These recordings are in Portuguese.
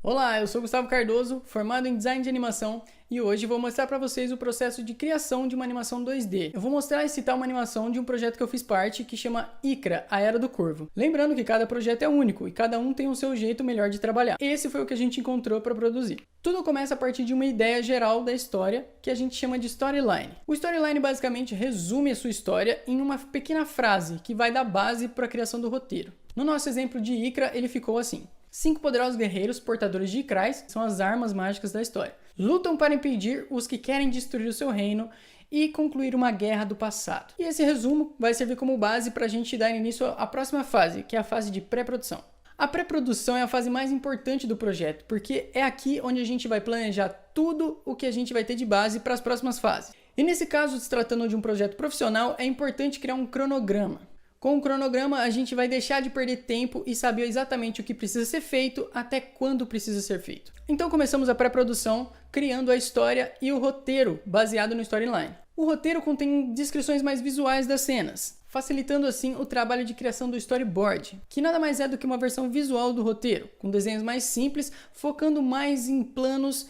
Olá, eu sou Gustavo Cardoso, formado em Design de Animação, e hoje vou mostrar para vocês o processo de criação de uma animação 2D. Eu vou mostrar e citar uma animação de um projeto que eu fiz parte, que chama Icra, a Era do Corvo. Lembrando que cada projeto é único e cada um tem o seu jeito melhor de trabalhar. Esse foi o que a gente encontrou para produzir. Tudo começa a partir de uma ideia geral da história, que a gente chama de storyline. O storyline basicamente resume a sua história em uma pequena frase, que vai dar base para a criação do roteiro. No nosso exemplo de Icra, ele ficou assim: 5 poderosos guerreiros portadores de Ikrais são as armas mágicas da história. Lutam para impedir os que querem destruir o seu reino e concluir uma guerra do passado. E esse resumo vai servir como base para a gente dar início à próxima fase, que é a fase de pré-produção. A pré-produção é a fase mais importante do projeto, porque é aqui onde a gente vai planejar tudo o que a gente vai ter de base para as próximas fases. E nesse caso, se tratando de um projeto profissional, é importante criar um cronograma. Com o cronograma, a gente vai deixar de perder tempo e saber exatamente o que precisa ser feito até quando precisa ser feito. Então começamos a pré-produção criando a história e o roteiro baseado no storyline. O roteiro contém descrições mais visuais das cenas, facilitando assim o trabalho de criação do storyboard, que nada mais é do que uma versão visual do roteiro, com desenhos mais simples, focando mais em planos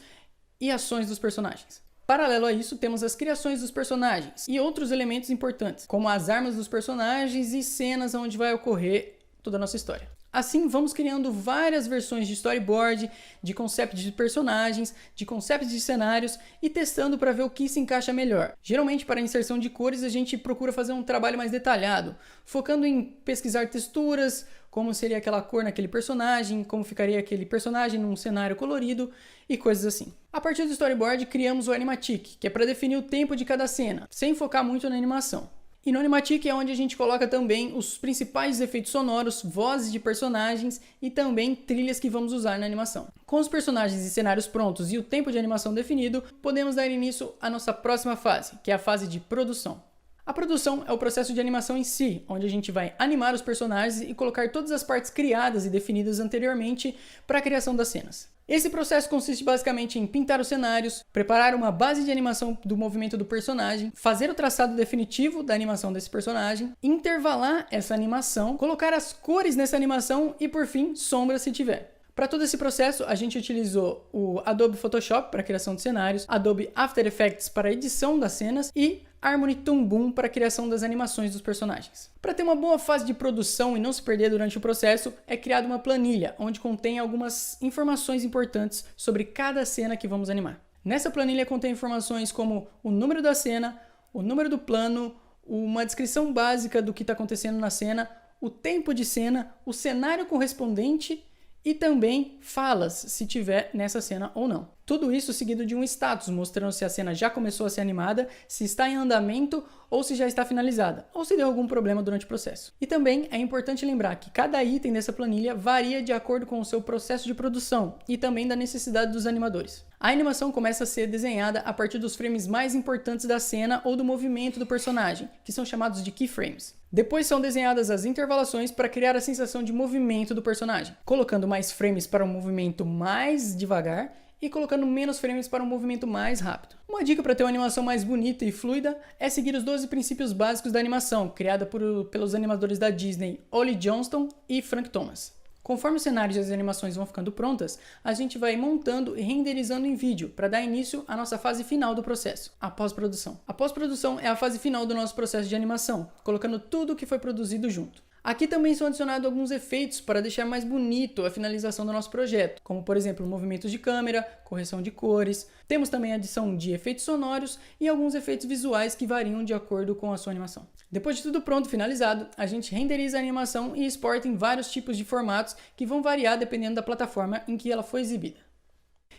e ações dos personagens. Paralelo a isso, temos as criações dos personagens e outros elementos importantes, como as armas dos personagens e cenas onde vai ocorrer toda a nossa história. Assim, vamos criando várias versões de storyboard, de concepts de personagens, de concepts de cenários e testando para ver o que se encaixa melhor. Geralmente, para a inserção de cores, a gente procura fazer um trabalho mais detalhado, focando em pesquisar texturas, como seria aquela cor naquele personagem, como ficaria aquele personagem num cenário colorido e coisas assim. A partir do storyboard, criamos o Animatic, que é para definir o tempo de cada cena, sem focar muito na animação. E no Animatic é onde a gente coloca também os principais efeitos sonoros, vozes de personagens e também trilhas que vamos usar na animação. Com os personagens e cenários prontos e o tempo de animação definido, podemos dar início à nossa próxima fase, que é a fase de produção. A produção é o processo de animação em si, onde a gente vai animar os personagens e colocar todas as partes criadas e definidas anteriormente para a criação das cenas. Esse processo consiste basicamente em pintar os cenários, preparar uma base de animação do movimento do personagem, fazer o traçado definitivo da animação desse personagem, intervalar essa animação, colocar as cores nessa animação e, por fim, sombras se tiver. Para todo esse processo, a gente utilizou o Adobe Photoshop para a criação de cenários, Adobe After Effects para a edição das cenas e Harmony Toon Boom para a criação das animações dos personagens. Para ter uma boa fase de produção e não se perder durante o processo, é criada uma planilha, onde contém algumas informações importantes sobre cada cena que vamos animar. Nessa planilha contém informações como o número da cena, o número do plano, uma descrição básica do que está acontecendo na cena, o tempo de cena, o cenário correspondente e também falas, se tiver nessa cena ou não. Tudo isso seguido de um status, mostrando se a cena já começou a ser animada, se está em andamento ou se já está finalizada, ou se deu algum problema durante o processo. E também é importante lembrar que cada item dessa planilha varia de acordo com o seu processo de produção e também da necessidade dos animadores. A animação começa a ser desenhada a partir dos frames mais importantes da cena ou do movimento do personagem, que são chamados de keyframes. Depois são desenhadas as intervalações para criar a sensação de movimento do personagem, colocando mais frames para um movimento mais devagar e colocando menos frames para um movimento mais rápido. Uma dica para ter uma animação mais bonita e fluida é seguir os 12 princípios básicos da animação, criada pelos animadores da Disney, Ollie Johnston e Frank Thomas. Conforme os cenários e as animações vão ficando prontas, a gente vai montando e renderizando em vídeo para dar início à nossa fase final do processo, a pós-produção. A pós-produção é a fase final do nosso processo de animação, colocando tudo o que foi produzido junto. Aqui também são adicionados alguns efeitos para deixar mais bonito a finalização do nosso projeto, como por exemplo movimentos de câmera, correção de cores. Temos também a adição de efeitos sonoros e alguns efeitos visuais que variam de acordo com a sua animação. Depois de tudo pronto, finalizado, a gente renderiza a animação e exporta em vários tipos de formatos que vão variar dependendo da plataforma em que ela foi exibida.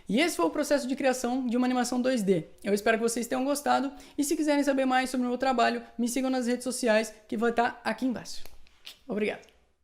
E esse foi o processo de criação de uma animação 2D. Eu espero que vocês tenham gostado e se quiserem saber mais sobre o meu trabalho, me sigam nas redes sociais que vai estar aqui embaixo. Obrigado.